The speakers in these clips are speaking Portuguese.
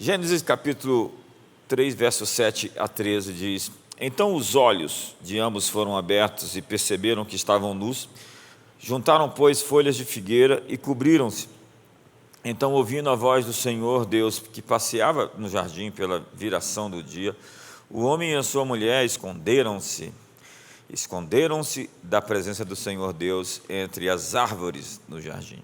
Gênesis capítulo 3, versos 7 a 13 diz: Então os olhos de ambos foram abertos e perceberam que estavam nus. Juntaram, pois, folhas de figueira e cobriram-se. Então, ouvindo a voz do Senhor Deus, que passeava no jardim pela viração do dia, o homem e a sua mulher esconderam-se da presença do Senhor Deus entre as árvores no jardim.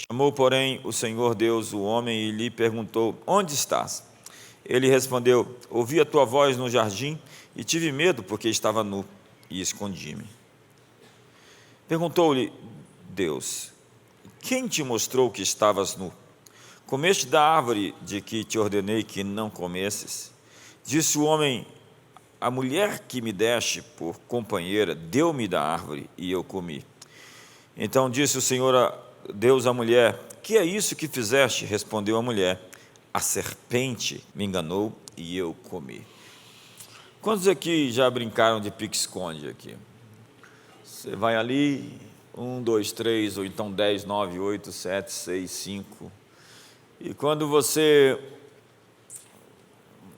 Chamou, porém, o Senhor Deus o homem e lhe perguntou: Onde estás? Ele respondeu: Ouvi a tua voz no jardim e tive medo, porque estava nu, e escondi-me. Perguntou-lhe Deus: Quem te mostrou que estavas nu? Comeste da árvore de que te ordenei que não comesses? Disse o homem: A mulher que me deste por companheira deu-me da árvore e eu comi. Então disse o Senhor Deus à mulher: Que é isso que fizeste? Respondeu a mulher: A serpente me enganou e eu comi. Quantos aqui já brincaram de pique-esconde aqui? Você vai ali, 1, 2, 3, ou então 10, 9, 8, 7, 6, 5. E quando você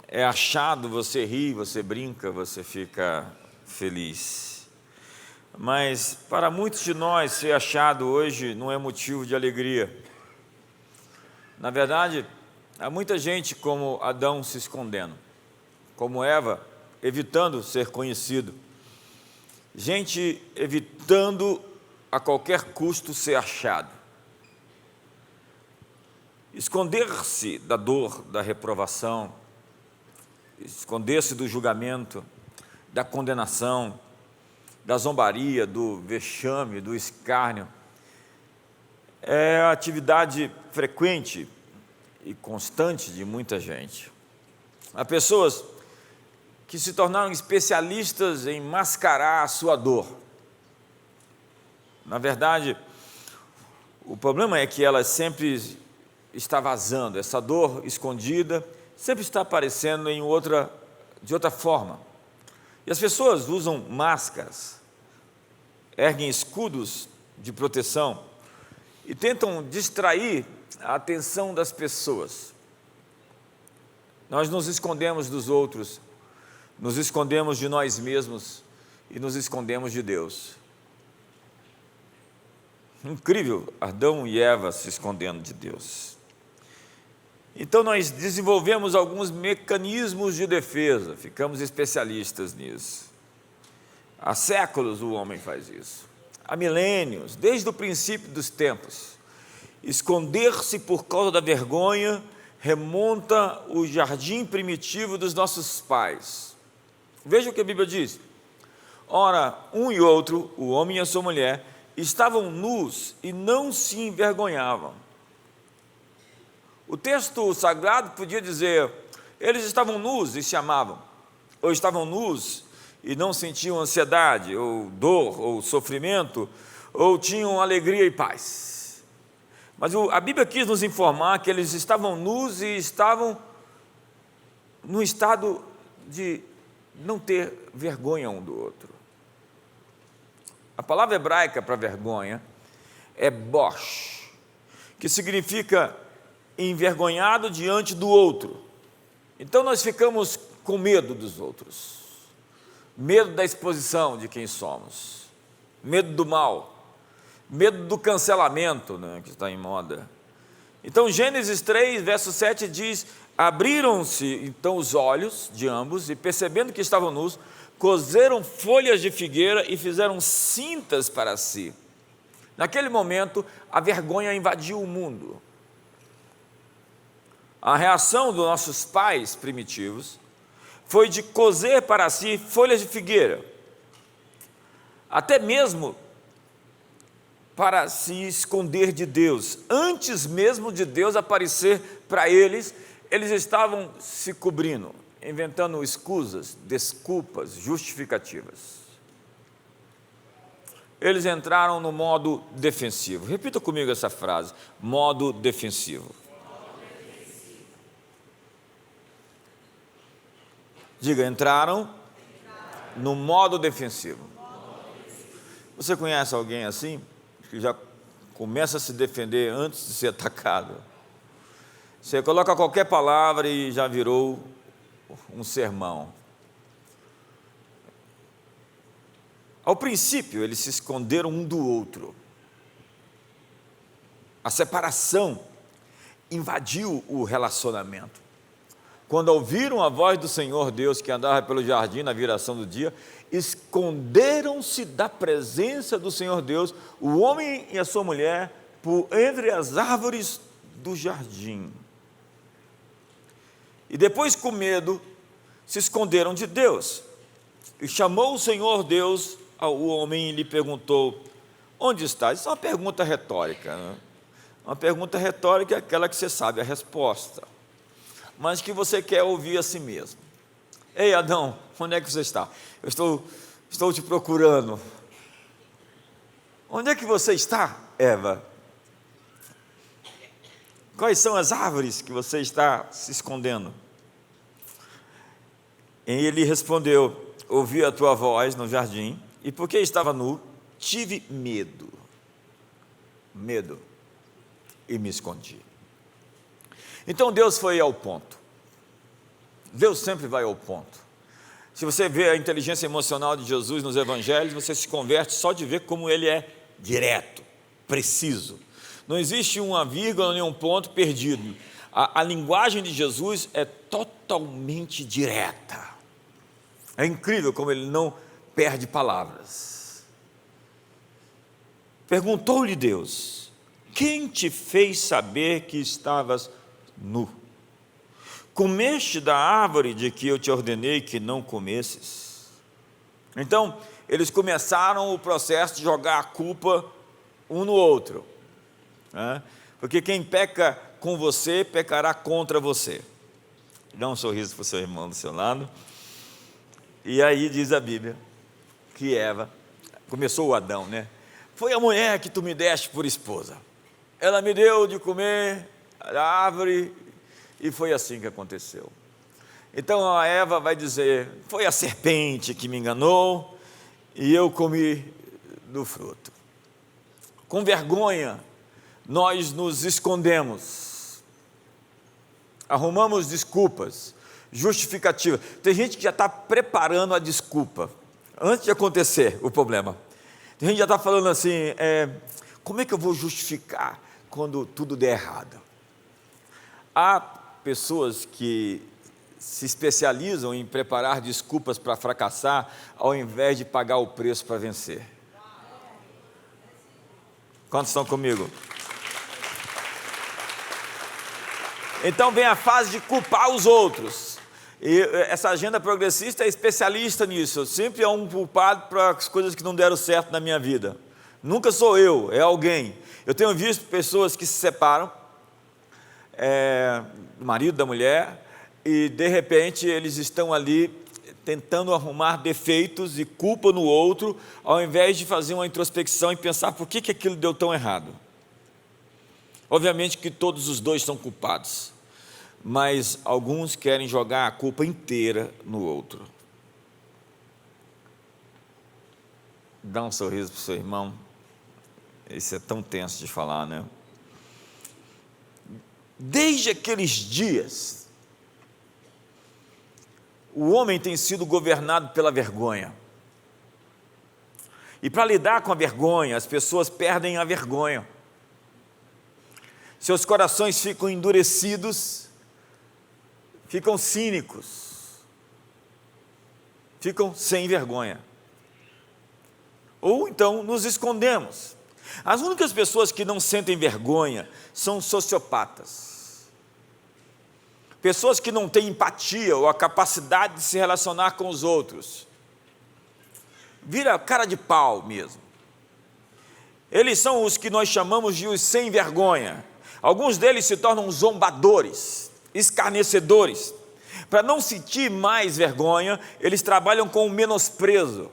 é achado, você ri, você brinca, você fica feliz. Mas para muitos de nós, ser achado hoje não é motivo de alegria. Na verdade, há muita gente como Adão se escondendo, como Eva evitando ser conhecido. Gente evitando a qualquer custo ser achado. Esconder-se da dor, da reprovação, esconder-se do julgamento, da condenação, da zombaria, do vexame, do escárnio, é a atividade frequente e constante de muita gente. Há pessoas que se tornaram especialistas em mascarar a sua dor. Na verdade, o problema é que ela sempre está vazando, essa dor escondida sempre está aparecendo de outra forma. E as pessoas usam máscaras, erguem escudos de proteção e tentam distrair a atenção das pessoas. Nós nos escondemos dos outros, nos escondemos de nós mesmos e nos escondemos de Deus. Incrível, Adão e Eva se escondendo de Deus. Então nós desenvolvemos alguns mecanismos de defesa, ficamos especialistas nisso. Há séculos o homem faz isso, há milênios, desde o princípio dos tempos. Esconder-se por causa da vergonha remonta o jardim primitivo dos nossos pais. Veja o que a Bíblia diz: Ora, um e outro, o homem e a sua mulher, estavam nus e não se envergonhavam. O texto sagrado podia dizer: eles estavam nus e se amavam, ou estavam nus e não sentiam ansiedade, ou dor, ou sofrimento, ou tinham alegria e paz. Mas a Bíblia quis nos informar que eles estavam nus e estavam no estado de não ter vergonha um do outro. A palavra hebraica para vergonha é bosh, que significa envergonhado diante do outro. Então nós ficamos com medo dos outros, medo da exposição de quem somos, medo do mal, medo do cancelamento, né, que está em moda. Então Gênesis 3, verso 7 diz: Abriram-se então os olhos de ambos e, percebendo que estavam nus, coseram folhas de figueira e fizeram cintas para si. Naquele momento, a vergonha invadiu o mundo. A reação dos nossos pais primitivos foi de coser para si folhas de figueira, até mesmo para se esconder de Deus. Antes mesmo de Deus aparecer para eles, eles estavam se cobrindo, inventando escusas, desculpas, justificativas. Eles entraram no modo defensivo. Repita comigo essa frase: modo defensivo. Diga: entraram no modo defensivo. Você conhece alguém assim, que já começa a se defender antes de ser atacado? Você coloca qualquer palavra e já virou um sermão. Ao princípio, eles se esconderam um do outro. A separação invadiu o relacionamento. Quando ouviram a voz do Senhor Deus que andava pelo jardim na viração do dia, esconderam-se da presença do Senhor Deus, o homem e a sua mulher, por entre as árvores do jardim. E depois, com medo, se esconderam de Deus. E chamou o Senhor Deus ao homem e lhe perguntou: onde estás? Isso é uma pergunta retórica, né? Uma pergunta retórica é aquela que você sabe a resposta, mas que você quer ouvir a si mesmo. Ei, Adão, onde é que você está? Eu estou te procurando. Onde é que você está, Eva? Quais são as árvores que você está se escondendo? E ele respondeu: ouvi a tua voz no jardim, e porque estava nu, tive medo, e me escondi. Então Deus foi ao ponto. Deus sempre vai ao ponto. Se você vê a inteligência emocional de Jesus nos evangelhos, você se converte só de ver como ele é direto, preciso. Não existe uma vírgula nem um ponto perdido. A linguagem de Jesus é totalmente direta. É incrível como ele não perde palavras. Perguntou-lhe Deus: quem te fez saber que estavas nu? Comeste da árvore de que eu te ordenei que não comesses? Então, eles começaram o processo de jogar a culpa um no outro, né? Porque quem peca com você, pecará contra você. Dá um sorriso para o seu irmão do seu lado. E aí diz a Bíblia que Eva, começou o Adão, né? Foi a mulher que tu me deste por esposa. Ela me deu de comer a árvore e foi assim que aconteceu. Então a Eva vai dizer: foi a serpente que me enganou e eu comi do fruto. Com vergonha, nós nos escondemos, arrumamos desculpas, justificativa. Tem gente que já está preparando a desculpa antes de acontecer o problema. Tem gente que já está falando assim: como é que eu vou justificar quando tudo der errado? Há pessoas que se especializam em preparar desculpas para fracassar, ao invés de pagar o preço para vencer. Quantos estão comigo? Então vem a fase de culpar os outros. E essa agenda progressista é especialista nisso. Sempre há um culpado para as coisas que não deram certo na minha vida. Nunca sou eu, é alguém. Eu tenho visto pessoas que se separam, do marido, da mulher, e de repente eles estão ali tentando arrumar defeitos e culpa no outro, ao invés de fazer uma introspecção e pensar por que aquilo deu tão errado. Obviamente que todos os dois são culpados, mas alguns querem jogar a culpa inteira no outro. Dá um sorriso para o seu irmão. Isso é tão tenso de falar, né? Desde aqueles dias, o homem tem sido governado pela vergonha. E para lidar com a vergonha, as pessoas perdem a vergonha. Seus corações ficam endurecidos, ficam cínicos, ficam sem vergonha. Ou então nos escondemos. As únicas pessoas que não sentem vergonha são sociopatas. Pessoas que não têm empatia ou a capacidade de se relacionar com os outros. Vira cara de pau mesmo. Eles são os que nós chamamos de os sem vergonha. Alguns deles se tornam zombadores, escarnecedores. Para não sentir mais vergonha, eles trabalham com o menosprezo.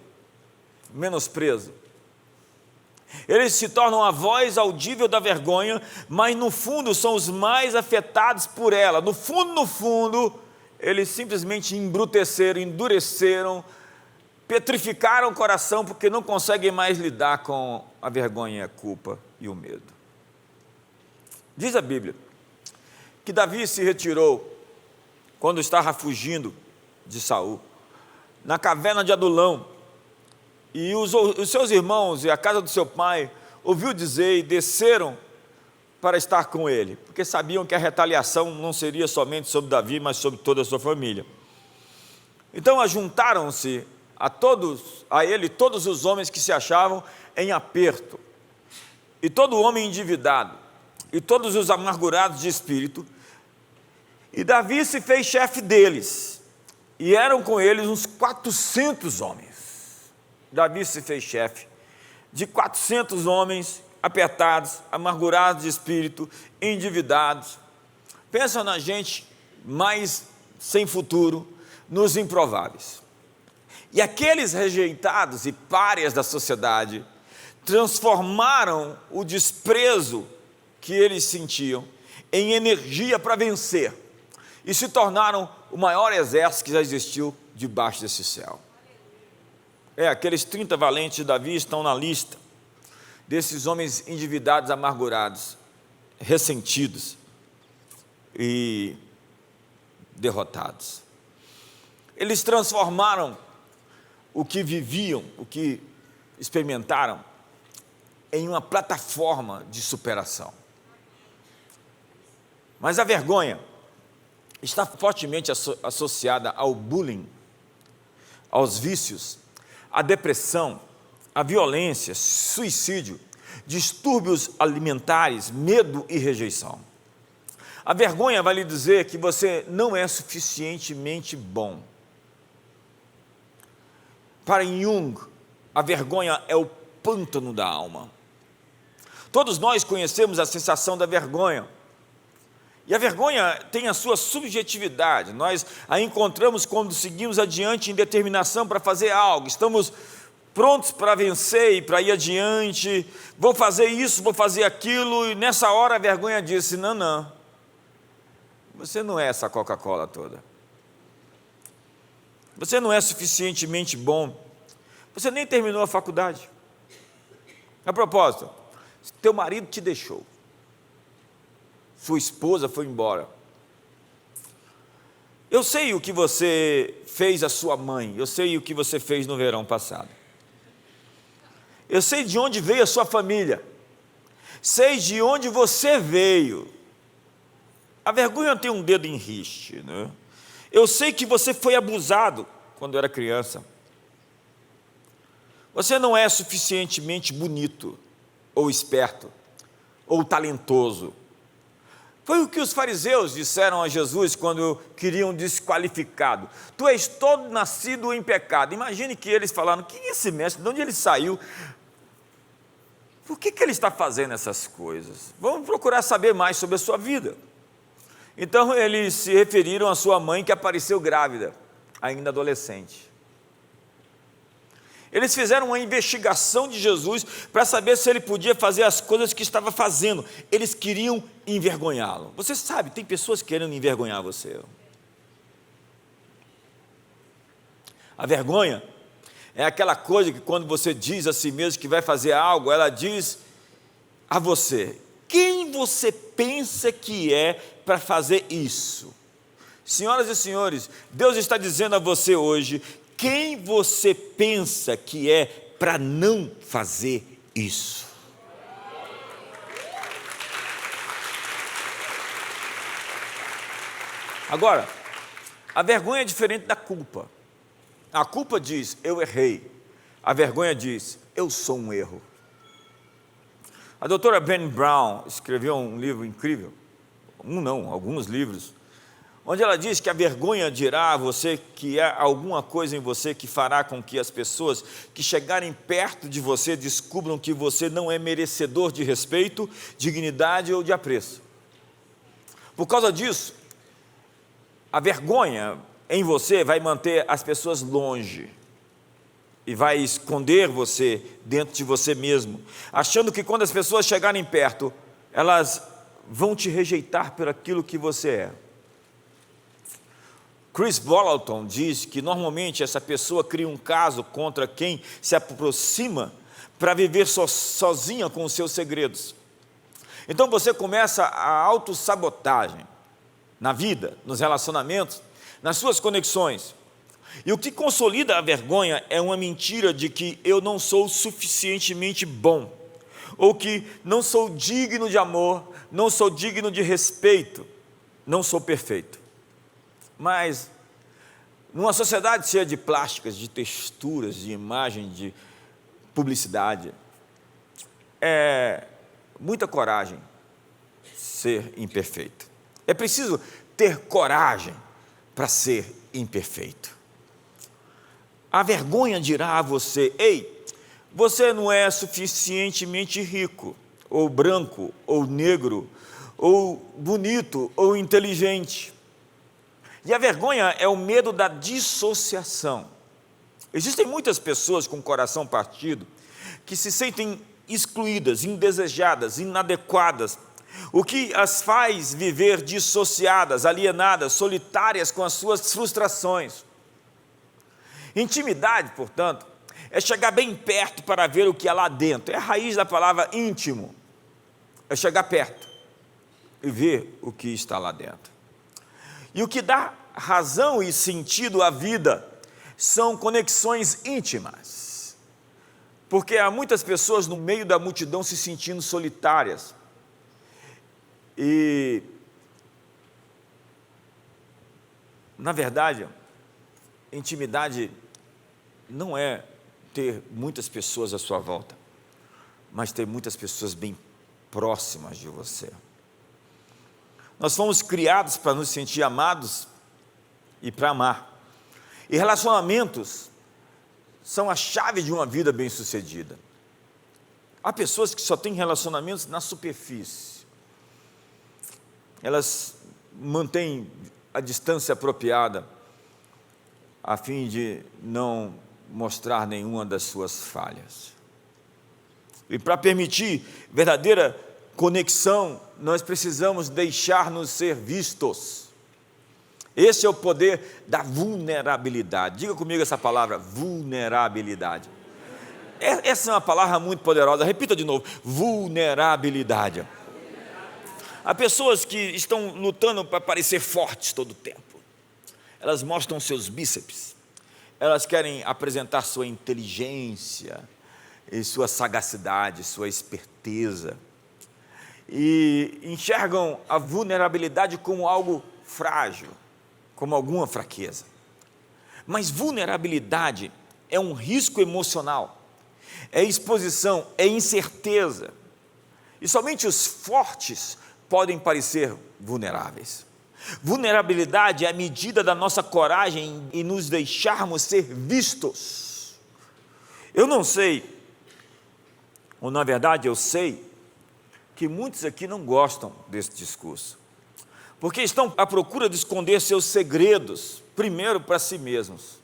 Eles se tornam a voz audível da vergonha, mas no fundo são os mais afetados por ela. No fundo, eles simplesmente embruteceram, endureceram, petrificaram o coração, porque não conseguem mais lidar com a vergonha, a culpa e o medo. Diz a Bíblia que Davi se retirou quando estava fugindo de Saul, na caverna de Adulão, e os seus irmãos e a casa do seu pai ouviu dizer e desceram para estar com ele, porque sabiam que a retaliação não seria somente sobre Davi, mas sobre toda a sua família. Então ajuntaram-se a ele todos os homens que se achavam em aperto, e todo homem endividado, e todos os amargurados de espírito, e Davi se fez chefe deles, e eram com eles uns 400 homens. Davi se fez chefe de 400 homens apertados, amargurados de espírito, endividados. Pensa na gente mais sem futuro, nos improváveis. E aqueles rejeitados e párias da sociedade transformaram o desprezo que eles sentiam em energia para vencer e se tornaram o maior exército que já existiu debaixo desse céu. Aqueles 30 valentes de Davi estão na lista desses homens endividados, amargurados, ressentidos e derrotados. Eles transformaram o que viviam, o que experimentaram, em uma plataforma de superação. Mas a vergonha está fortemente associada ao bullying, aos vícios, à depressão, à violência, suicídio, distúrbios alimentares, medo e rejeição. A vergonha vai lhe dizer que você não é suficientemente bom. Para Jung, a vergonha é o pântano da alma. Todos nós conhecemos a sensação da vergonha. E a vergonha tem a sua subjetividade. Nós a encontramos quando seguimos adiante em determinação para fazer algo. Estamos prontos para vencer e para ir adiante. Vou fazer isso, vou fazer aquilo. E nessa hora a vergonha disse, não. Você não é essa Coca-Cola toda. Você não é suficientemente bom. Você nem terminou a faculdade. A propósito, teu marido te deixou. Sua esposa foi embora. Eu sei o que você fez à sua mãe. Eu sei o que você fez no verão passado. Eu sei de onde veio a sua família. Sei de onde você veio. A vergonha tem um dedo em riste, né? Eu sei que você foi abusado quando era criança. Você não é suficientemente bonito, ou esperto, ou talentoso. Foi o que os fariseus disseram a Jesus quando queriam desqualificá-lo. Tu és todo nascido em pecado. Imagine que eles falaram, quem é esse mestre? De onde ele saiu? Por que ele está fazendo essas coisas? Vamos procurar saber mais sobre a sua vida. Então eles se referiram à sua mãe que apareceu grávida, ainda adolescente. Eles fizeram uma investigação de Jesus para saber se ele podia fazer as coisas que estava fazendo. Eles queriam envergonhá-lo. Você sabe, tem pessoas querendo envergonhar você. A vergonha é aquela coisa que quando você diz a si mesmo que vai fazer algo, ela diz a você, quem você pensa que é para fazer isso? Senhoras e senhores, Deus está dizendo a você hoje, quem você pensa que é para não fazer isso? Agora, a vergonha é diferente da culpa. A culpa diz, eu errei. A vergonha diz, eu sou um erro. A doutora Brené Brown escreveu um livro incrível, alguns livros, onde ela diz que a vergonha dirá a você que há alguma coisa em você que fará com que as pessoas que chegarem perto de você descubram que você não é merecedor de respeito, dignidade ou de apreço. Por causa disso, a vergonha em você vai manter as pessoas longe e vai esconder você dentro de você mesmo, achando que quando as pessoas chegarem perto, elas vão te rejeitar por aquilo que você é. Chris Vallotton diz que normalmente essa pessoa cria um caso contra quem se aproxima para viver sozinha com os seus segredos. Então você começa a autossabotagem. na vida, nos relacionamentos, nas suas conexões. E o que consolida a vergonha é uma mentira de que eu não sou suficientemente bom, ou que não sou digno de amor, não sou digno de respeito, não sou perfeito. Mas, numa sociedade cheia de plásticas, de texturas, de imagem, de publicidade, é muita coragem ser imperfeito. É preciso ter coragem para ser imperfeito. A vergonha dirá a você: ei, você não é suficientemente rico, ou branco, ou negro, ou bonito, ou inteligente. E a vergonha é o medo da dissociação. Existem muitas pessoas com o coração partido que se sentem excluídas, indesejadas, inadequadas, o que as faz viver dissociadas, alienadas, solitárias com as suas frustrações. Intimidade, portanto, é chegar bem perto para ver o que há lá dentro. É a raiz da palavra íntimo. É chegar perto e ver o que está lá dentro. E o que dá razão e sentido à vida são conexões íntimas. Porque há muitas pessoas no meio da multidão se sentindo solitárias. E, na verdade, intimidade não é ter muitas pessoas à sua volta, mas ter muitas pessoas bem próximas de você. Nós fomos criados para nos sentir amados e para amar. E relacionamentos são a chave de uma vida bem-sucedida. Há pessoas que só têm relacionamentos na superfície. Elas mantêm a distância apropriada a fim de não mostrar nenhuma das suas falhas. E para permitir verdadeira conexão, nós precisamos deixar-nos ser vistos. Esse é o poder da vulnerabilidade. Diga comigo essa palavra, vulnerabilidade. Essa é uma palavra muito poderosa. Repita de novo, vulnerabilidade. Há pessoas que estão lutando para parecer fortes todo o tempo. Elas mostram seus bíceps. Elas querem apresentar sua inteligência, e sua sagacidade, sua esperteza. E enxergam a vulnerabilidade como algo frágil, como alguma fraqueza. Mas vulnerabilidade é um risco emocional, é exposição, é incerteza. E somente os fortes podem parecer vulneráveis. Vulnerabilidade é a medida da nossa coragem em nos deixarmos ser vistos. Eu não sei, ou na verdade eu sei, que muitos aqui não gostam desse discurso, porque estão à procura de esconder seus segredos, primeiro para si mesmos.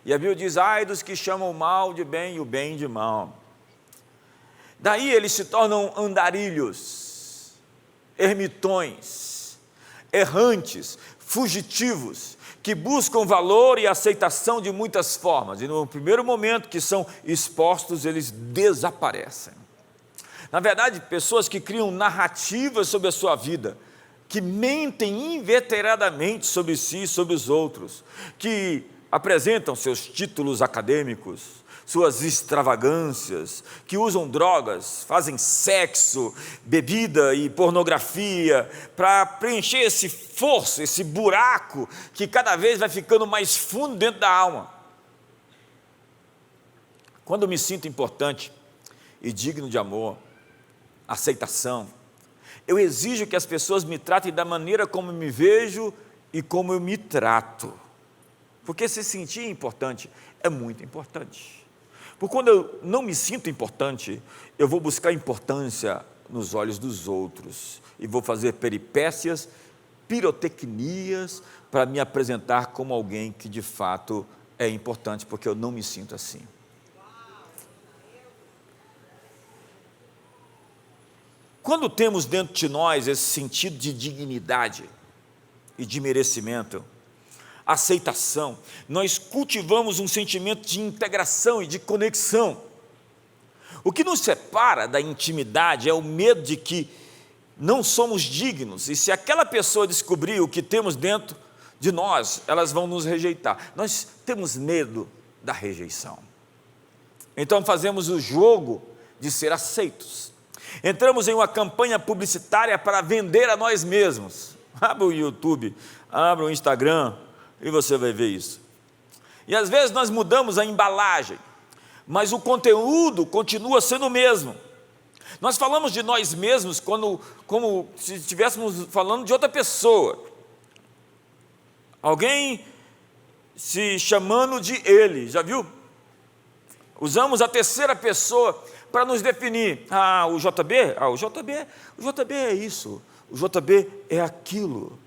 E a Bíblia diz: ai dos que chamam o mal de bem e o bem de mal. Daí eles se tornam andarilhos, ermitões, errantes, fugitivos, que buscam valor e aceitação de muitas formas, e no primeiro momento que são expostos, eles desaparecem. Na verdade, pessoas que criam narrativas sobre a sua vida, que mentem inveteradamente sobre si e sobre os outros, que apresentam seus títulos acadêmicos, suas extravagâncias, que usam drogas, fazem sexo, bebida e pornografia para preencher esse fosso, esse buraco que cada vez vai ficando mais fundo dentro da alma. Quando eu me sinto importante e digno de amor, aceitação, eu exijo que as pessoas me tratem da maneira como eu me vejo e como eu me trato. Porque se sentir importante é muito importante. Porque quando eu não me sinto importante, eu vou buscar importância nos olhos dos outros e vou fazer peripécias, pirotecnias para me apresentar como alguém que de fato é importante, porque eu não me sinto assim. Quando temos dentro de nós esse sentido de dignidade e de merecimento, aceitação, nós cultivamos um sentimento de integração e de conexão. O que nos separa da intimidade é o medo de que não somos dignos, e se aquela pessoa descobrir o que temos dentro de nós, elas vão nos rejeitar. Nós temos medo da rejeição. Então fazemos o jogo de ser aceitos. Entramos em uma campanha publicitária para vender a nós mesmos. Abra o YouTube, abra o Instagram e você vai ver isso. E às vezes nós mudamos a embalagem, mas o conteúdo continua sendo o mesmo. Nós falamos de nós mesmos como se estivéssemos falando de outra pessoa. Alguém se chamando de ele, já viu? Usamos a terceira pessoa para nos definir. O JB? O JB é isso, o JB é aquilo.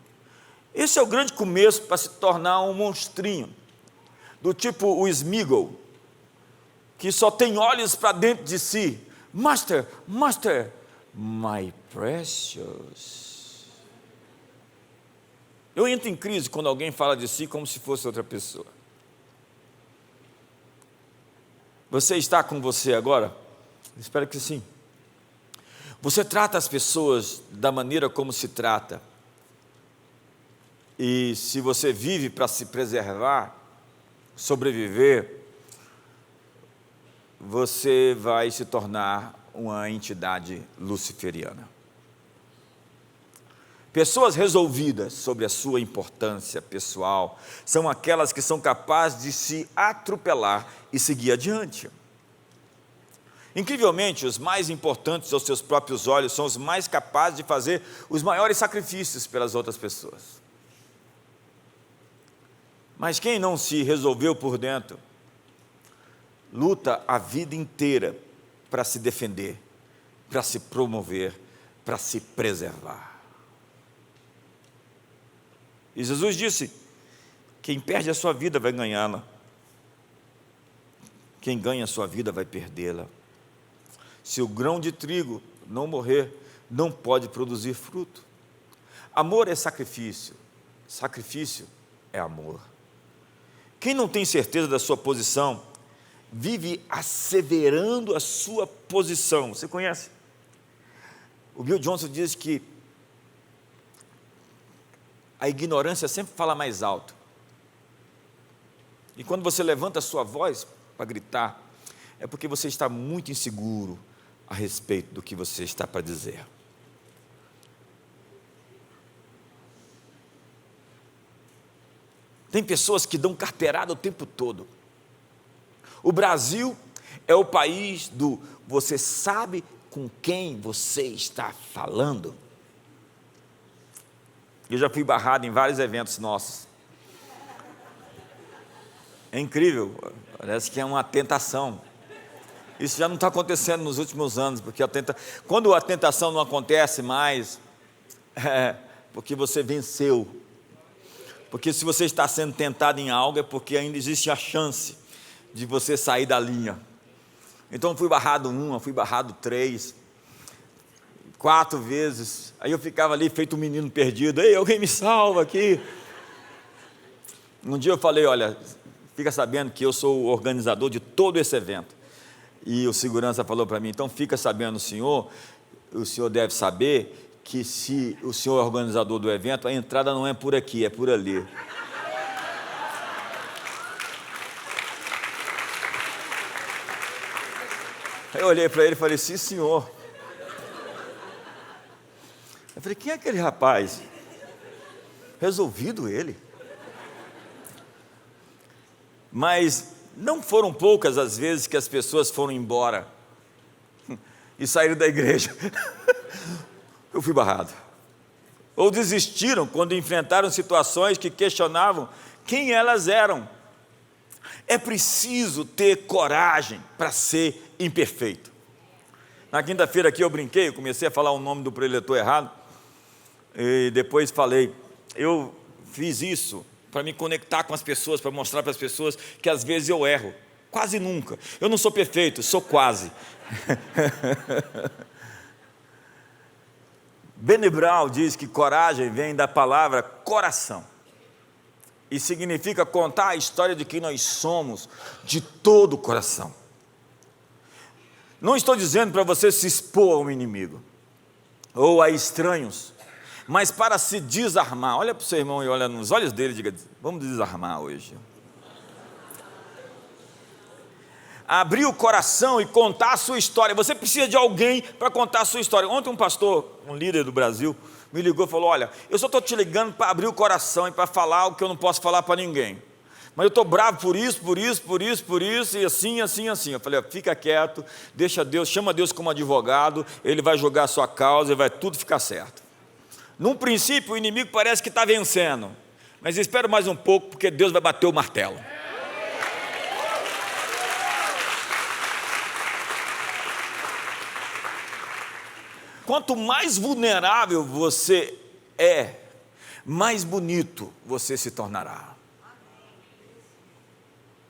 Esse é o grande começo para se tornar um monstrinho, do tipo o Sméagol, que só tem olhos para dentro de si. Master, my precious. Eu entro em crise quando alguém fala de si como se fosse outra pessoa. Você está com você agora? Espero que sim. Você trata as pessoas da maneira como se trata. E se você vive para se preservar, sobreviver, você vai se tornar uma entidade luciferiana. Pessoas resolvidas sobre a sua importância pessoal são aquelas que são capazes de se atropelar e seguir adiante. Incrivelmente, os mais importantes aos seus próprios olhos são os mais capazes de fazer os maiores sacrifícios pelas outras pessoas. Mas quem não se resolveu por dentro, luta a vida inteira para se defender, para se promover, para se preservar. E Jesus disse: quem perde a sua vida vai ganhá-la, quem ganha a sua vida vai perdê-la. Se o grão de trigo não morrer, não pode produzir fruto. Amor é sacrifício, sacrifício é amor. Quem não tem certeza da sua posição, vive asseverando a sua posição. Você conhece? O Bill Johnson diz que a ignorância sempre fala mais alto. E quando você levanta a sua voz para gritar, é porque você está muito inseguro a respeito do que você está para dizer. Tem pessoas que dão carteirada o tempo todo. O Brasil é o país do você sabe com quem você está falando. Eu já fui barrado em vários eventos nossos. É incrível, parece que é uma tentação. Isso já não está acontecendo nos últimos anos, porque quando a tentação não acontece mais, é porque você venceu. Porque se você está sendo tentado em algo, é porque ainda existe a chance de você sair da linha. Então, fui barrado 1, fui barrado 3, 4 vezes. Aí eu ficava ali feito um menino perdido. Ei, alguém me salva aqui. Um dia eu falei: olha, fica sabendo que eu sou o organizador de todo esse evento. E o segurança falou para mim: então fica sabendo, o senhor deve saber que se o senhor é organizador do evento, a entrada não é por aqui, é por ali. Aí eu olhei para ele e falei: sim, senhor. Eu falei: quem é aquele rapaz? Resolvido ele. Mas não foram poucas as vezes que as pessoas foram embora e saíram da igreja. Eu fui barrado. Ou desistiram quando enfrentaram situações que questionavam quem elas eram. É preciso ter coragem para ser imperfeito. Na quinta-feira aqui eu brinquei, eu comecei a falar o nome do preletor errado, e depois falei, eu fiz isso para me conectar com as pessoas, para mostrar para as pessoas que às vezes eu erro, quase nunca. Eu não sou perfeito, sou quase. Brené Brown diz que coragem vem da palavra coração e significa contar a história de quem nós somos de todo o coração. Não estou dizendo para você se expor a um inimigo. ou a estranhos, mas para se desarmar. Olha para o seu irmão e olha nos olhos dele e diga: vamos desarmar hoje. Abrir o coração e contar a sua história. Você precisa de alguém para contar a sua história. Ontem um pastor, um líder do Brasil, me ligou e falou: olha, eu só estou te ligando para abrir o coração e para falar o que eu não posso falar para ninguém. Mas eu estou bravo por isso, e assim. Eu falei: fica quieto, deixa Deus, chama Deus como advogado, Ele vai julgar a sua causa e vai tudo ficar certo. Num princípio o inimigo parece que está vencendo, mas espera mais um pouco, porque Deus vai bater o martelo. Quanto mais vulnerável você é, mais bonito você se tornará.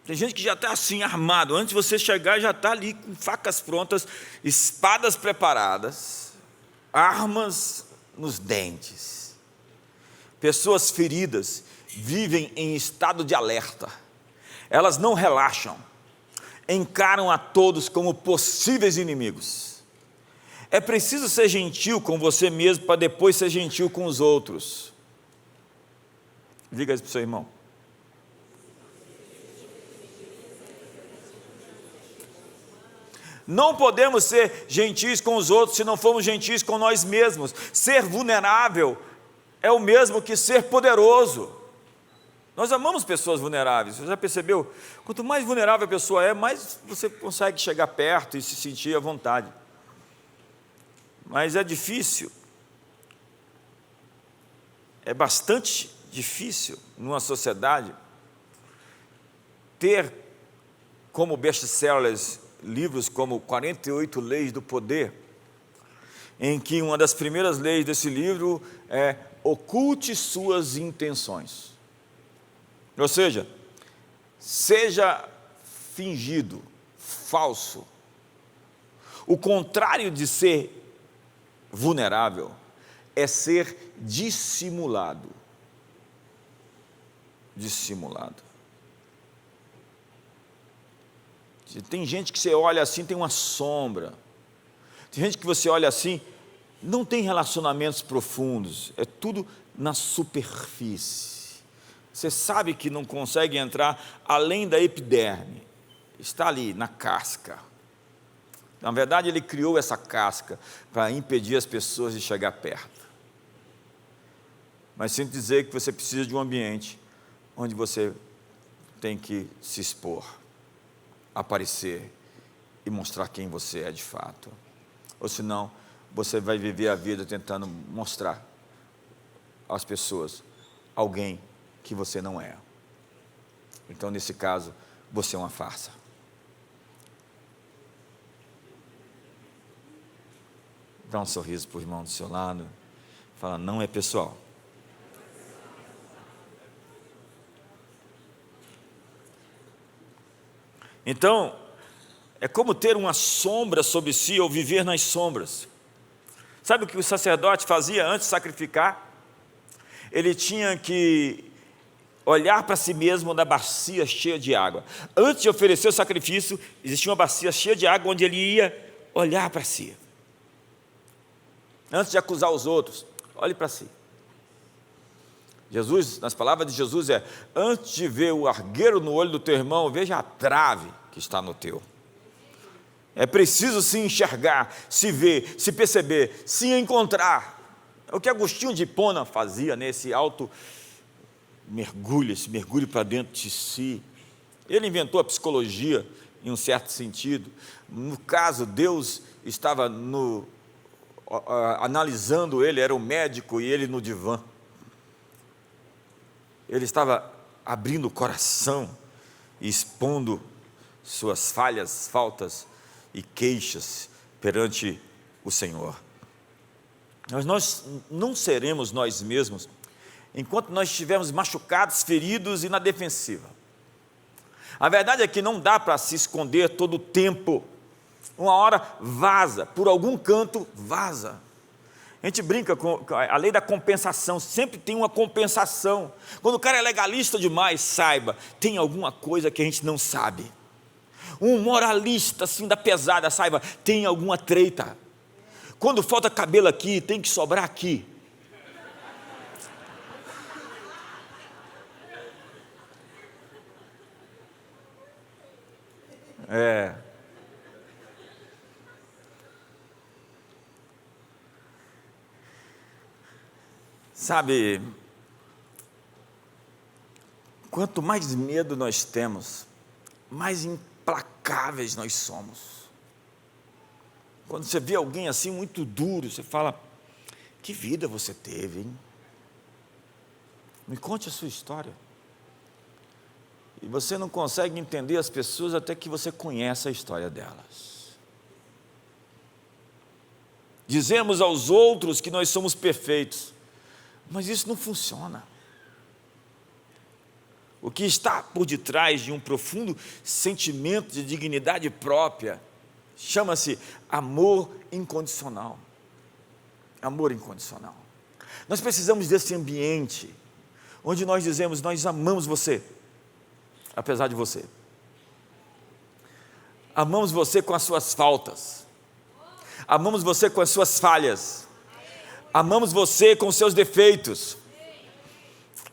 Tem gente que já está assim, armado. Antes de você chegar, já está ali com facas prontas, espadas preparadas, armas nos dentes. Pessoas feridas vivem em estado de alerta. Elas não relaxam, encaram a todos como possíveis inimigos. É preciso ser gentil com você mesmo para depois ser gentil com os outros. Diga isso para o seu irmão. Não podemos ser gentis com os outros se não formos gentis com nós mesmos. Ser vulnerável é o mesmo que ser poderoso. Nós amamos pessoas vulneráveis. Você já percebeu? Quanto mais vulnerável a pessoa é, mais você consegue chegar perto e se sentir à vontade. Mas é difícil, é bastante difícil numa sociedade ter como best-sellers livros como 48 Leis do Poder, em que uma das primeiras leis desse livro é: oculte suas intenções. Ou seja, seja fingido, falso. O contrário de ser vulnerável é ser dissimulado. Dissimulado. Tem gente que você olha assim, tem uma sombra. Tem gente que você olha assim, não tem relacionamentos profundos, é tudo na superfície. Você sabe que não consegue entrar além da epiderme, está ali na casca. Na verdade, ele criou essa casca para impedir as pessoas de chegar perto. Mas sinto dizer que você precisa de um ambiente onde você tem que se expor, aparecer e mostrar quem você é de fato. Ou senão, você vai viver a vida tentando mostrar às pessoas alguém que você não é. Então, nesse caso, você é uma farsa. Dá um sorriso para o irmão do seu lado. Fala: não é pessoal. Então, é como ter uma sombra sobre si ou viver nas sombras. Sabe o que o sacerdote fazia antes de sacrificar? Ele tinha que olhar para si mesmo na bacia cheia de água. Antes de oferecer o sacrifício, existia uma bacia cheia de água onde ele ia olhar para si. Antes de acusar os outros, olhe para si. Jesus, nas palavras de Jesus antes de ver o argueiro no olho do teu irmão, veja a trave que está no teu. É preciso se enxergar, se ver, se perceber, se encontrar. É o que Agostinho de Hipona fazia nesse alto mergulho, esse mergulho para dentro de si. Ele inventou a psicologia em um certo sentido. No caso, Deus estava analisando ele, era o médico e ele no divã. Ele estava abrindo o coração e expondo suas falhas, faltas e queixas perante o Senhor. Mas nós não seremos nós mesmos enquanto nós estivermos machucados, feridos e na defensiva. A verdade é que não dá para se esconder todo o tempo. Uma hora vaza, por algum canto vaza. A gente brinca com a lei da compensação, sempre tem uma compensação. Quando o cara é legalista demais, saiba, tem alguma coisa que a gente não sabe. Um moralista assim da pesada, saiba, tem alguma treta. Quando falta cabelo aqui, tem que sobrar aqui. Sabe, quanto mais medo nós temos, mais implacáveis nós somos. Quando você vê alguém assim muito duro, você fala: que vida você teve, hein? Me conte a sua história. E você não consegue entender as pessoas até que você conhece a história delas. Dizemos aos outros que nós somos perfeitos, mas isso não funciona. O que está por detrás de um profundo sentimento de dignidade própria chama-se amor incondicional. Amor incondicional. Nós precisamos desse ambiente onde nós dizemos: nós amamos você, apesar de você. Amamos você com as suas faltas. Amamos você com as suas falhas. Amamos você com os seus defeitos.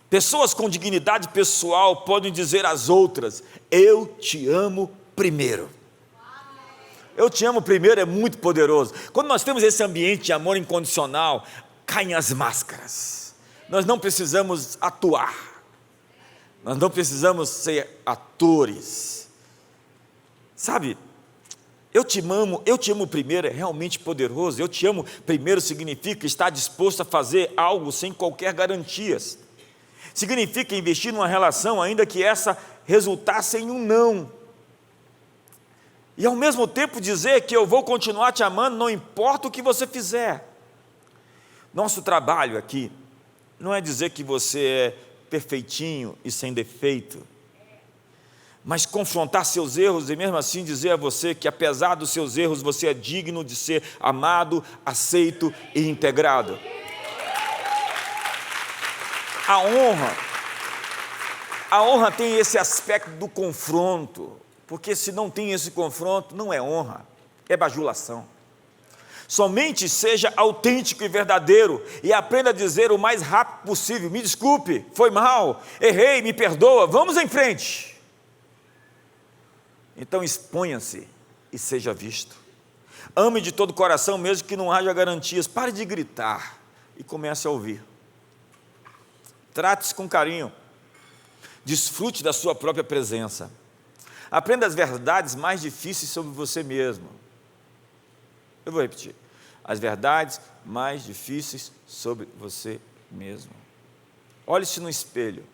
Pessoas com dignidade pessoal podem dizer às outras: eu te amo primeiro. Eu te amo primeiro é muito poderoso. Quando nós temos esse ambiente de amor incondicional, caem as máscaras. Nós não precisamos atuar. Nós não precisamos ser atores. Sabe, eu te amo primeiro é realmente poderoso. Eu te amo primeiro significa estar disposto a fazer algo sem qualquer garantias. Significa investir numa relação ainda que essa resultasse em um não. E ao mesmo tempo dizer que eu vou continuar te amando, não importa o que você fizer. Nosso trabalho aqui não é dizer que você é perfeitinho e sem defeito, mas confrontar seus erros e mesmo assim dizer a você que apesar dos seus erros você é digno de ser amado, aceito e integrado. A honra tem esse aspecto do confronto, porque se não tem esse confronto, não é honra, é bajulação. Somente seja autêntico e verdadeiro e aprenda a dizer o mais rápido possível: me desculpe, foi mal, errei, me perdoa, vamos em frente. Então exponha-se e seja visto. Ame de todo o coração, mesmo que não haja garantias. Pare de gritar e comece a ouvir. Trate-se com carinho. Desfrute da sua própria presença. Aprenda as verdades mais difíceis sobre você mesmo. Eu vou repetir. As verdades mais difíceis sobre você mesmo. Olhe-se no espelho.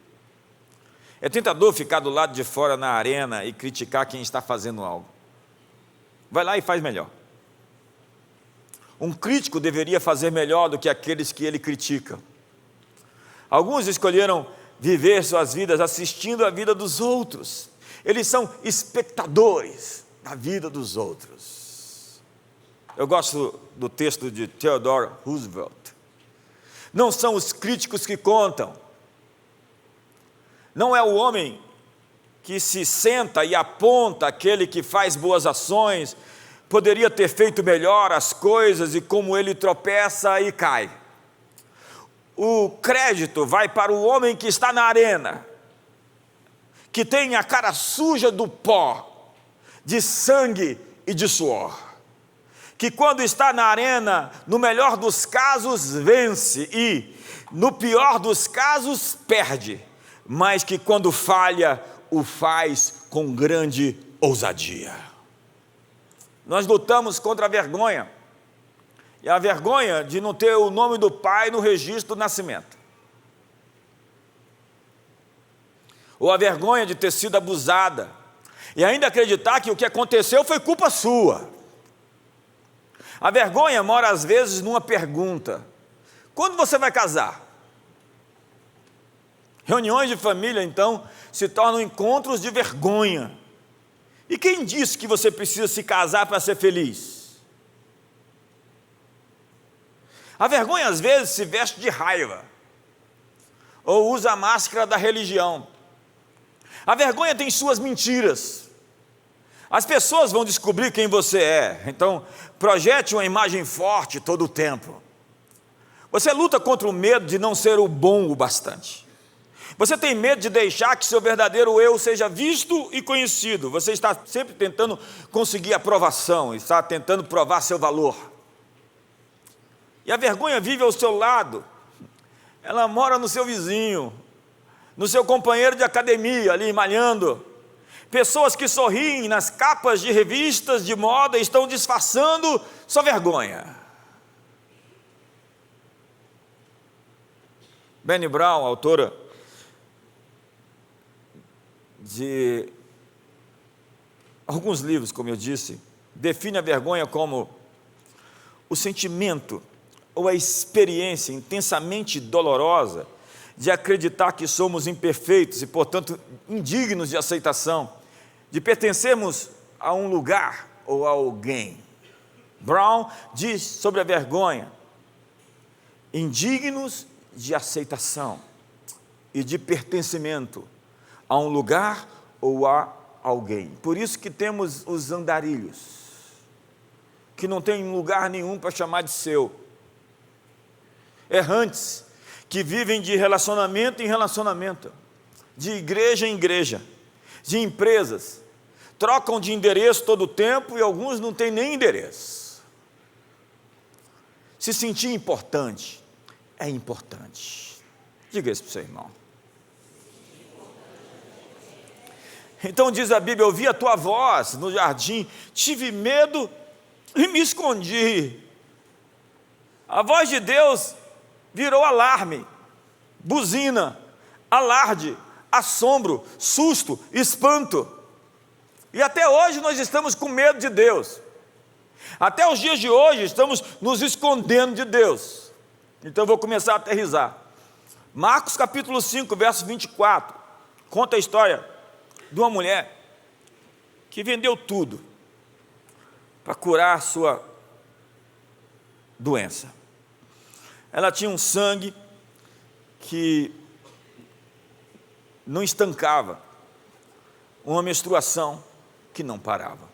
É tentador ficar do lado de fora na arena e criticar quem está fazendo algo. Vai lá e faz melhor. Um crítico deveria fazer melhor do que aqueles que ele critica. Alguns escolheram viver suas vidas assistindo a vida dos outros. Eles são espectadores da vida dos outros. Eu gosto do texto de Theodore Roosevelt. Não são os críticos que contam. Não é o homem que se senta e aponta aquele que faz boas ações, poderia ter feito melhor as coisas e como ele tropeça e cai. O crédito vai para o homem que está na arena, que tem a cara suja do pó, de sangue e de suor, que quando está na arena, no melhor dos casos vence e, no pior dos casos, perde, mas que quando falha, o faz com grande ousadia. Nós lutamos contra a vergonha, e a vergonha de não ter o nome do pai no registro do nascimento, ou a vergonha de ter sido abusada, e ainda acreditar que o que aconteceu foi culpa sua. A vergonha mora às vezes numa pergunta: quando você vai casar? Reuniões de família, então, se tornam encontros de vergonha. E quem disse que você precisa se casar para ser feliz? A vergonha, às vezes, se veste de raiva, ou usa a máscara da religião. A vergonha tem suas mentiras. As pessoas vão descobrir quem você é. Então, projete uma imagem forte todo o tempo. Você luta contra o medo de não ser o bom o bastante. Você tem medo de deixar que seu verdadeiro eu seja visto e conhecido. Você está sempre tentando conseguir aprovação, está tentando provar seu valor. E a vergonha vive ao seu lado. Ela mora no seu vizinho, no seu companheiro de academia, ali malhando. Pessoas que sorriem nas capas de revistas de moda estão disfarçando sua vergonha. Brené Brown, autora de alguns livros, como eu disse, define a vergonha como o sentimento ou a experiência intensamente dolorosa de acreditar que somos imperfeitos e, portanto, indignos de aceitação, de pertencermos a um lugar ou a alguém. Brown diz sobre a vergonha: indignos de aceitação e de pertencimento a um lugar ou a alguém. Por isso que temos os andarilhos, que não tem lugar nenhum para chamar de seu. Errantes, que vivem de relacionamento em relacionamento, de igreja em igreja, de empresas, trocam de endereço todo o tempo e alguns não têm nem endereço. Se sentir importante é importante. Diga isso para o seu irmão. Então diz a Bíblia: ouvi a tua voz no jardim, tive medo e me escondi. A voz de Deus virou alarme, buzina, alarde, assombro, susto, espanto. E até hoje nós estamos com medo de Deus. Até os dias de hoje estamos nos escondendo de Deus. Então eu vou começar a aterrissar. Marcos capítulo 5, verso 24, conta a história de uma mulher que vendeu tudo para curar a sua doença. Ela tinha um sangue que não estancava, uma menstruação que não parava.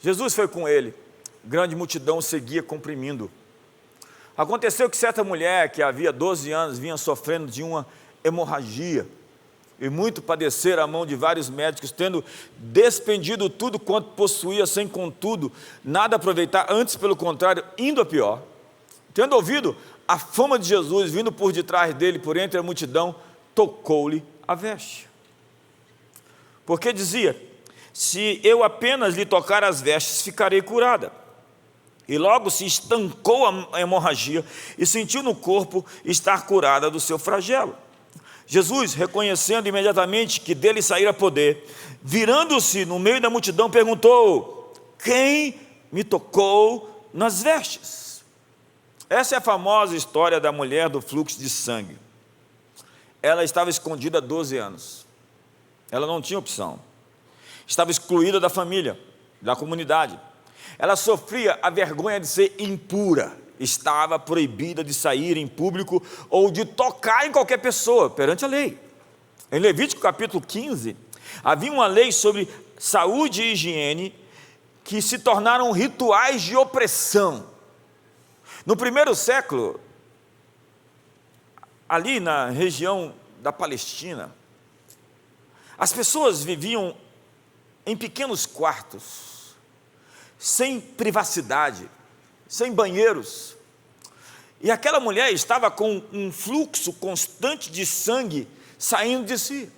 Jesus foi com ele, grande multidão seguia comprimindo. Aconteceu que certa mulher, que havia 12 anos, vinha sofrendo de uma hemorragia, e muito padecer à mão de vários médicos, tendo despendido tudo quanto possuía, sem contudo nada aproveitar, antes pelo contrário, indo a pior. Tendo ouvido a fama de Jesus, vindo por detrás dele, por entre a multidão, tocou-lhe a veste. Porque dizia: se eu apenas lhe tocar as vestes, ficarei curada. E logo se estancou a hemorragia e sentiu no corpo estar curada do seu flagelo. Jesus, reconhecendo imediatamente que dele saíra poder, virando-se no meio da multidão, perguntou: quem me tocou nas vestes? Essa é a famosa história da mulher do fluxo de sangue. Ela estava escondida há 12 anos. Ela não tinha opção. Estava excluída da família, da comunidade. Ela sofria a vergonha de ser impura. Estava proibida de sair em público ou de tocar em qualquer pessoa, perante a lei. Em Levítico capítulo 15, havia uma lei sobre saúde e higiene que se tornaram rituais de opressão. No primeiro século, ali na região da Palestina, as pessoas viviam em pequenos quartos, sem privacidade, sem banheiros. E aquela mulher estava com um fluxo constante de sangue saindo de si.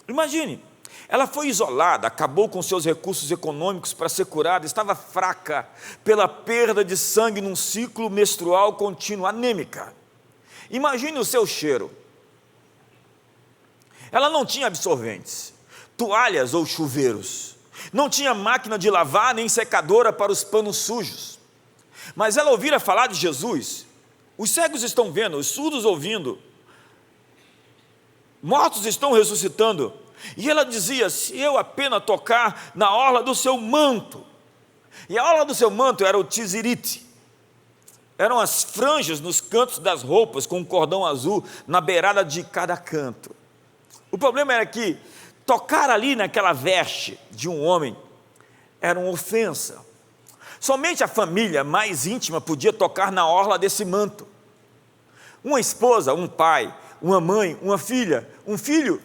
Imagine, ela foi isolada, acabou com seus recursos econômicos para ser curada, estava fraca pela perda de sangue num ciclo menstrual contínuo, anêmica. Imagine o seu cheiro. Ela não tinha absorventes, toalhas ou chuveiros, não tinha máquina de lavar nem secadora para os panos sujos. Mas ela ouvira falar de Jesus. Os cegos estão vendo, os surdos ouvindo, mortos estão ressuscitando. E ela dizia: se eu apenas tocar na orla do seu manto. E a orla do seu manto era o tizirite. Eram as franjas nos cantos das roupas, com um cordão azul na beirada de cada canto. O problema era que tocar ali naquela veste de um homem eram ofensa. Somente a família mais íntima podia tocar na orla desse manto. Uma esposa, um pai, uma mãe, uma filha, um filho.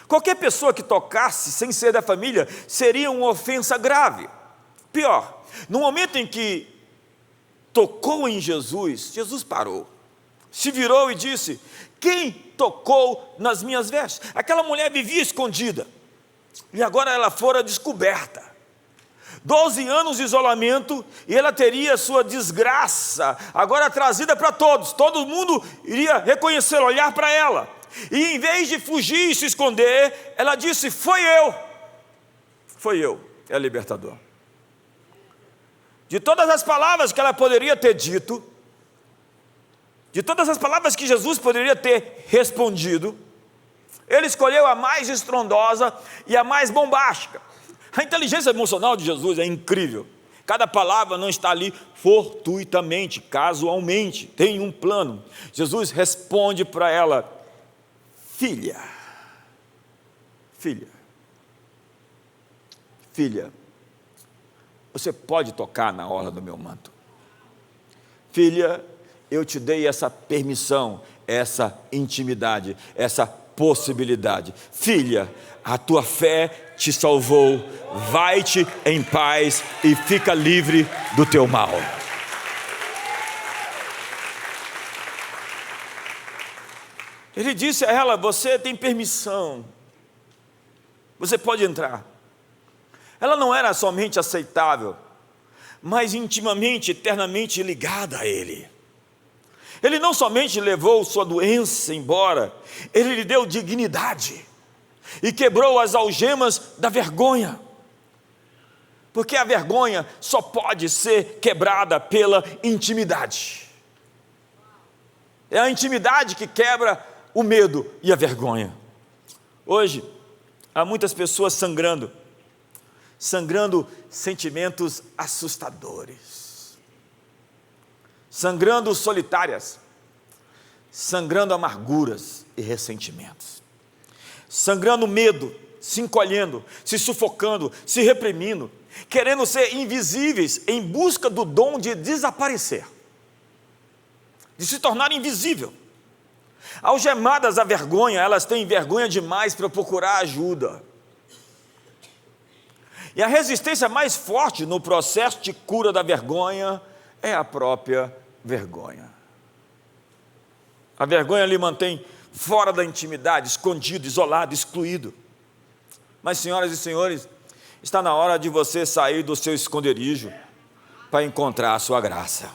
Qualquer pessoa que tocasse sem ser da família seria uma ofensa grave. Pior, no momento em que tocou em Jesus, Jesus parou, se virou e disse: quem tocou nas minhas vestes? Aquela mulher vivia escondida, e agora ela fora descoberta. 12 anos de isolamento, e ela teria sua desgraça agora trazida para todos. Todo mundo iria reconhecer, olhar para ela. E em vez de fugir e se esconder, ela disse: foi eu, é libertador. De todas as palavras que ela poderia ter dito, de todas as palavras que Jesus poderia ter respondido, ele escolheu a mais estrondosa e a mais bombástica. A inteligência emocional de Jesus é incrível. Cada palavra não está ali fortuitamente, casualmente, tem um plano. Jesus responde para ela: filha, você pode tocar na orla do meu manto. Filha, eu te dei essa permissão, essa intimidade, essa possibilidade. Filha, a tua fé te salvou, vai-te em paz e fica livre do teu mal. Ele disse a ela: você tem permissão, você pode entrar. Ela não era somente aceitável, mas intimamente, eternamente ligada a Ele. Ele não somente levou sua doença embora, Ele lhe deu dignidade e quebrou as algemas da vergonha, porque a vergonha só pode ser quebrada pela intimidade. É a intimidade que quebra o medo e a vergonha. Hoje, há muitas pessoas sangrando sentimentos assustadores, sangrando solitárias, sangrando amarguras e ressentimentos, sangrando medo, se encolhendo, se sufocando, se reprimindo, querendo ser invisíveis em busca do dom de desaparecer, de se tornar invisível. Algemadas à vergonha, elas têm vergonha demais para procurar ajuda. E a resistência mais forte no processo de cura da vergonha é a própria vergonha. A vergonha lhe mantém fora da intimidade, escondido, isolado, excluído. Mas, senhoras e senhores, está na hora de você sair do seu esconderijo para encontrar a sua graça.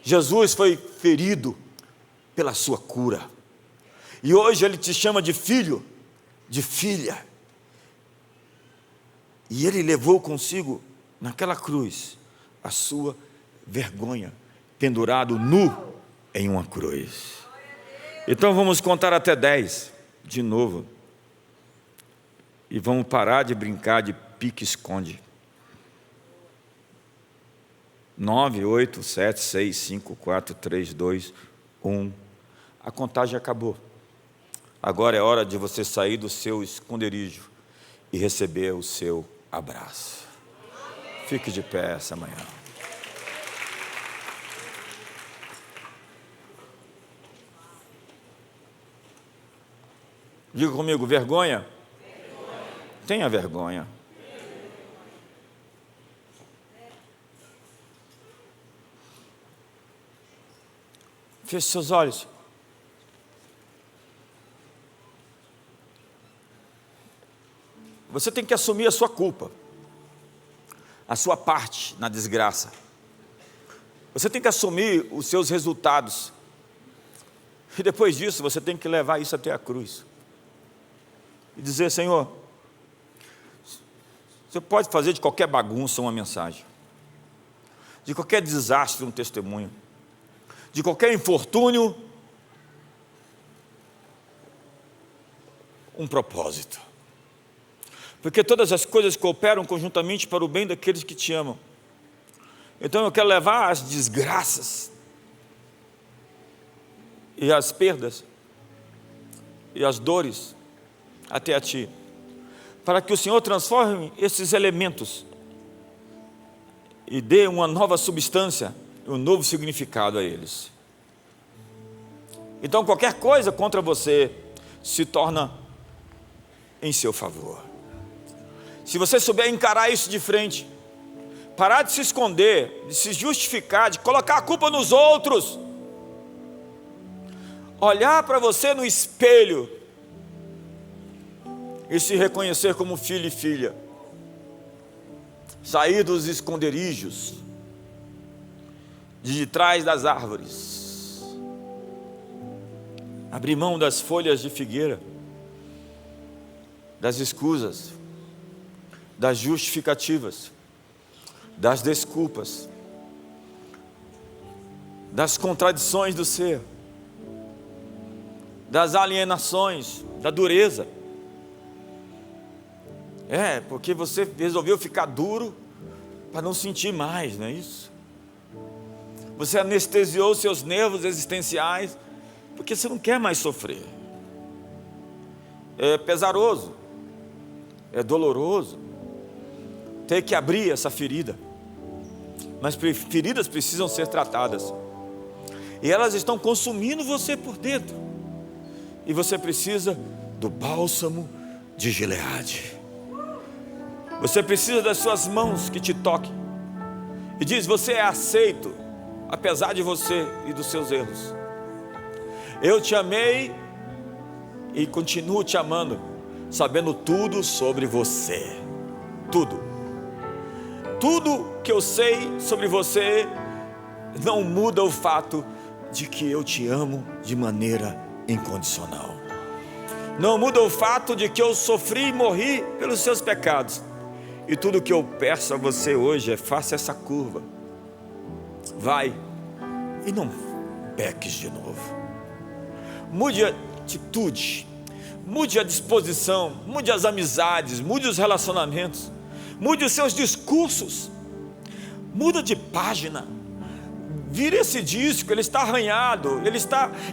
Jesus foi ferido pela sua cura, e hoje Ele te chama de filho, de filha. E Ele levou consigo naquela cruz a sua vergonha, pendurado nu em uma cruz. Então vamos contar até 10 de novo, e vamos parar de brincar de pique-esconde. 9, 8, 7, 6, 5, 4, 3, 2, 1. A contagem acabou. Agora é hora de você sair do seu esconderijo e receber o seu abraço. Fique de pé essa manhã. Diga comigo: vergonha? Tenha vergonha. Feche seus olhos. Você tem que assumir a sua culpa, a sua parte na desgraça. Você tem que assumir os seus resultados. E depois disso, você tem que levar isso até a cruz. E dizer: Senhor, você pode fazer de qualquer bagunça uma mensagem, de qualquer desastre um testemunho, de qualquer infortúnio um propósito. Porque todas as coisas cooperam conjuntamente para o bem daqueles que te amam. Então eu quero levar as desgraças, e as perdas, e as dores até a Ti, para que o Senhor transforme esses elementos e dê uma nova substância, um novo significado a eles. Então qualquer coisa contra você se torna em seu favor. Se você souber encarar isso de frente, parar de se esconder, de se justificar, de colocar a culpa nos outros, olhar para você no espelho e se reconhecer como filho e filha, sair dos esconderijos, de trás das árvores, abrir mão das folhas de figueira, das escusas, das justificativas, das desculpas, das contradições do ser, das alienações, da dureza. Porque você resolveu ficar duro para não sentir mais, não é isso? Você anestesiou seus nervos existenciais porque você não quer mais sofrer. É pesaroso, é doloroso ter que abrir essa ferida, mas feridas precisam ser tratadas, e elas estão consumindo você por dentro, e você precisa do bálsamo de Gileade. Você precisa das suas mãos que te toquem e diz: você é aceito, apesar de você e dos seus erros. Eu te amei e continuo te amando, sabendo tudo sobre você. Tudo que eu sei sobre você não muda o fato de que eu te amo de maneira incondicional. Não muda o fato de que eu sofri e morri pelos seus pecados. E tudo que eu peço a você hoje é: faça essa curva, vai e não peques de novo. Mude a atitude, mude a disposição, mude as amizades, mude os relacionamentos, mude os seus discursos, muda de página. Vira esse disco, ele está arranhado,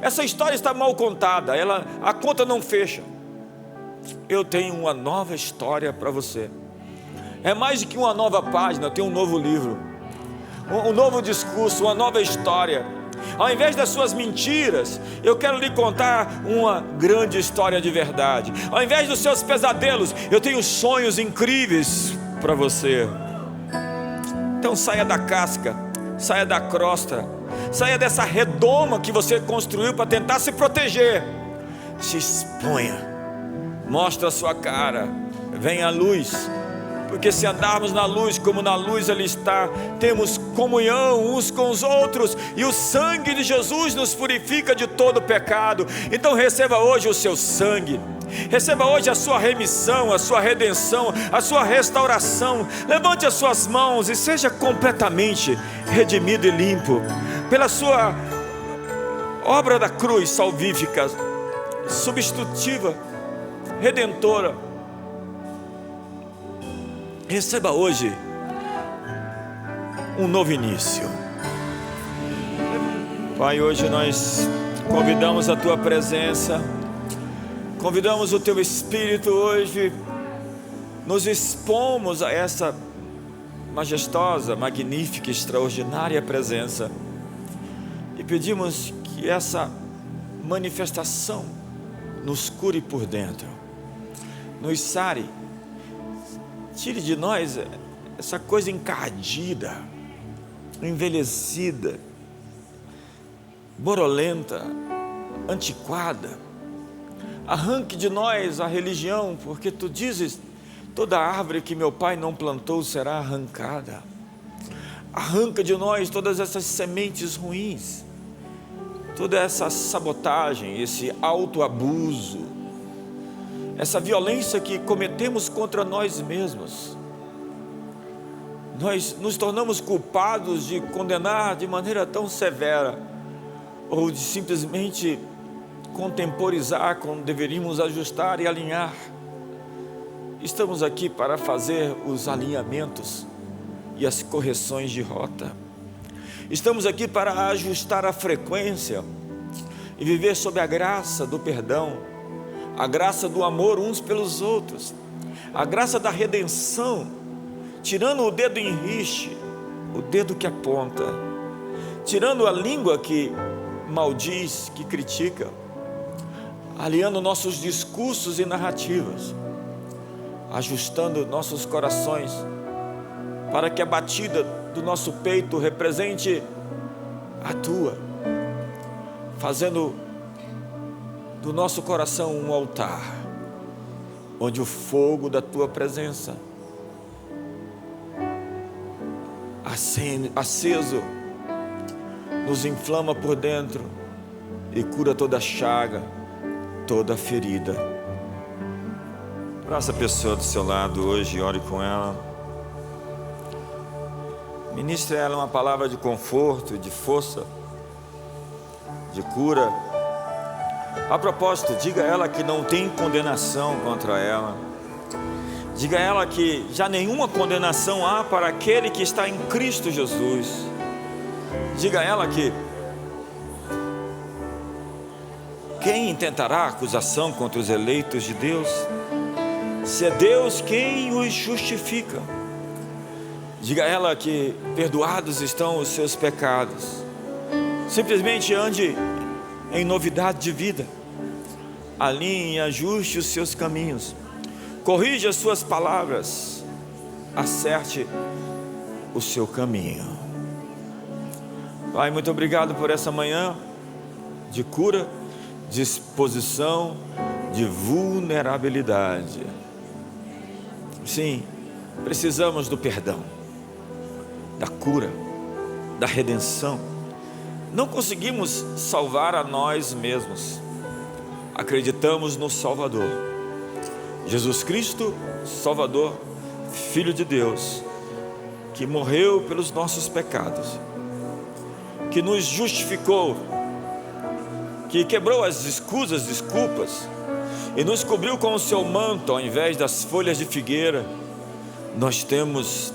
essa história está mal contada, a conta não fecha. Eu tenho uma nova história para você. É mais do que uma nova página, tem um novo livro, um novo discurso, uma nova história. Ao invés das suas mentiras, eu quero lhe contar uma grande história de verdade. Ao invés dos seus pesadelos, eu tenho sonhos incríveis para você. Então saia da casca, saia da crosta, saia dessa redoma que você construiu para tentar se proteger. Se exponha, mostre a sua cara, venha à luz. Porque se andarmos na luz como na luz Ele está, temos comunhão uns com os outros, e o sangue de Jesus nos purifica de todo pecado. Então receba hoje o seu sangue, receba hoje a sua remissão, a sua redenção, a sua restauração. Levante as suas mãos e seja completamente redimido e limpo pela sua obra da cruz salvífica, substitutiva, redentora. Receba hoje um novo início. Pai, hoje nós convidamos a Tua presença, convidamos o Teu Espírito hoje, nos expomos a essa majestosa, magnífica, extraordinária presença e pedimos que essa manifestação nos cure por dentro, nos sare. Tire de nós essa coisa encardida, envelhecida, borolenta, antiquada. Arranque de nós a religião, porque Tu dizes: toda árvore que meu Pai não plantou será arrancada. Arranca de nós todas essas sementes ruins, toda essa sabotagem, esse autoabuso, essa violência que cometemos contra nós mesmos. Nós nos tornamos culpados de condenar de maneira tão severa, ou de simplesmente contemporizar quando deveríamos ajustar e alinhar. Estamos aqui para fazer os alinhamentos e as correções de rota. Estamos aqui para ajustar a frequência e viver sob a graça do perdão, a graça do amor uns pelos outros, a graça da redenção, tirando o dedo enriste, o dedo que aponta, tirando a língua que maldiz, que critica, alinhando nossos discursos e narrativas, ajustando nossos corações, para que a batida do nosso peito represente a tua, fazendo do nosso coração um altar, onde o fogo da tua presença, aceso, nos inflama por dentro e cura toda chaga, toda ferida. Abraça a pessoa do seu lado hoje, ore com ela, ministre a ela uma palavra de conforto, de força, de cura. A propósito, diga a ela que não tem condenação contra ela. Diga a ela que já nenhuma condenação há para aquele que está em Cristo Jesus. Diga a ela que quem intentará acusação contra os eleitos de Deus, se é Deus quem os justifica. Diga a ela que perdoados estão os seus pecados. Simplesmente ande em novidade de vida, alinhe e ajuste os seus caminhos, corrija as suas palavras, acerte o seu caminho. Pai, muito obrigado por essa manhã de cura, de exposição, de vulnerabilidade. Sim, precisamos do perdão, da cura, da redenção. Não conseguimos salvar a nós mesmos. Acreditamos no Salvador, Jesus Cristo, Salvador, Filho de Deus, que morreu pelos nossos pecados, que nos justificou, que quebrou as escusas, desculpas, e nos cobriu com o seu manto ao invés das folhas de figueira. Nós temos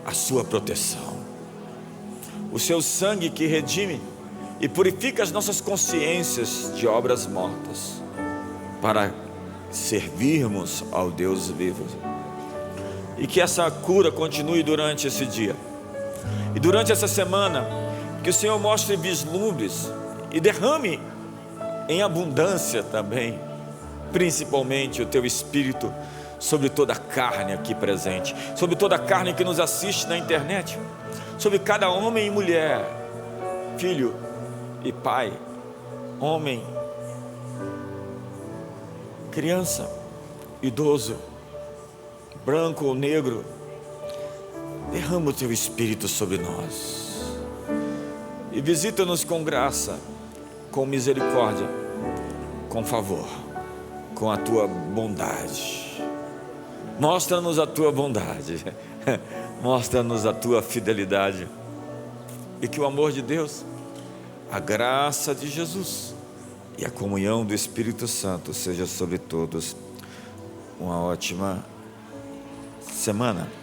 a sua proteção, o seu sangue que redime e purifica as nossas consciências de obras mortas, para servirmos ao Deus vivo. E que essa cura continue durante esse dia e durante essa semana, que o Senhor mostre vislumbres e derrame em abundância também, principalmente o teu Espírito, sobre toda a carne aqui presente, sobre toda a carne que nos assiste na internet, sobre cada homem e mulher, filho e pai, homem, criança, idoso, branco ou negro. Derrama o teu Espírito sobre nós e visita-nos com graça, com misericórdia, com favor, com a tua bondade. Mostra-nos a tua bondade, mostra-nos a tua fidelidade, e que o amor de Deus, a graça de Jesus e a comunhão do Espírito Santo seja sobre todos. Uma ótima semana.